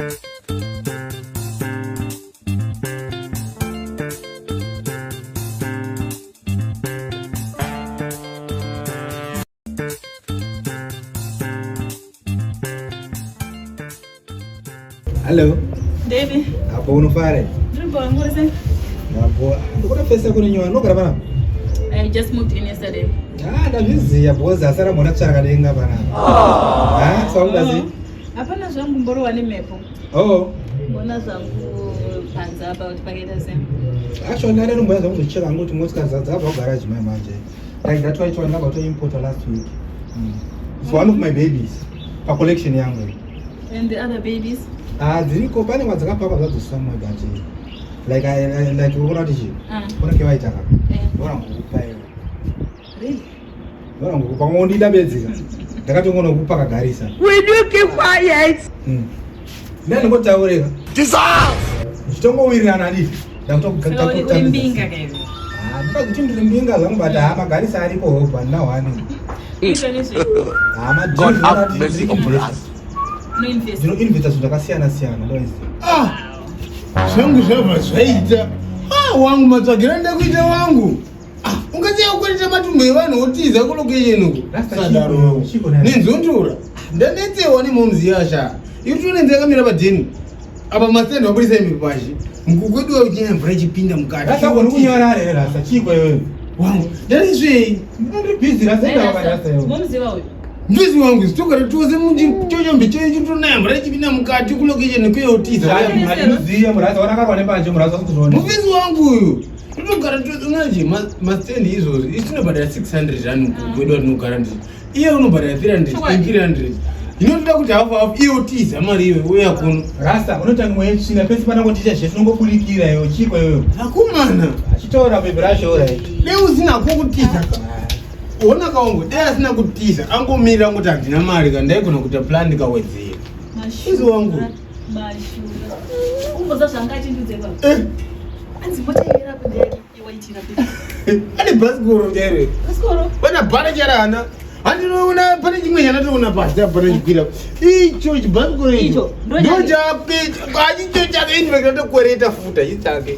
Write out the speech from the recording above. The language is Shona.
Hello. David. Hapo unafare? Dribble, what is it? Hapo. Kuna pesa kuna nyua no karabana. I just moved in yesterday. Da vizi ya boza asara mwana chara kadenga bana. So ngazi. Hapana zangu mboro wani mepo. Mbona zangu panza hapa utipaketa sema. Actually nare no mbona zangu chela ngo timoska za hapa garage my manje. Like that's why I told about to import last week. It's one of my babies. A collection yangu. And the other babies? Ziriko pane mwazaka papa za somewhere but like I like ukona tishi. Kuna kiwa itaka. Bora ngukupa hiyo. Really? Bora ngukupa ngondi dabezika. Ndakati ngono kupa kagarisa. Will you keep quiet? Nani ngota ureka? Dissolve. Chitongo wirira nani? Ndakutoka Ulimbinga kaizo. Ndikuti ndimbinga zangu but magarisa aripo hopa na wani. God have mercy upon us. No invest. Zvino invita zvakasiyana siyana ndo izi. Zvangu zvabva zvaita. Wangu matsvagira ndakuita wangu. Ungaziya kuita matumbu evanhu otiza kulocation uko. Sadaro. Nenzontora. Ndanetsewa nemomzi yasha. Irutone ndakamira padheni. Apa masenda wabudisa imwe pashi. Mukukwedu uchina mvura ichipinda mukati. Rasa kono kunyara here rasa chiko iwe. Wangu. Ndarizvei. Ndiri busy rasa enda wakarasa iwe. Momzi wawe. Ndwizi wangu sitogara tose muchochombe cheichitonaya mvura ichipinda mukati kulocation kuyotiza. Muziya murasa wanakarwa nepanje murasa kuzviona. Muvizi wangu uyu. Ndogara tose unaje mastendi izvozvo. Isinobhadhara 600 rand kwedu watinogara ndizvo. Iye unobhadhara 300. Inotoda kuti hafu iyotiza mari iwe uya kuno. Rasa unotanga mwechina pesi panangoticha zvese unongokurikira iwe chiko iwe. Akumana. Achitora beberash ora. Leo usina kukutiza. Ona kaongo dai asina kutiza angomira angoti handina mari kandaigona kuita plan ndikawedzera. Izi wangu. Mashura. Umboza zvangati ndudze baba. Anzi motaira kudeki iwaitira pesa. Ane basikoro ndere. Basikoro? Bana bana charana. Handinoona pane chimwe chanatoona pasi apana chikwira. Icho chibasikoro icho. Ndo chape. Achicho chake indivekera tokwereta futa ichake.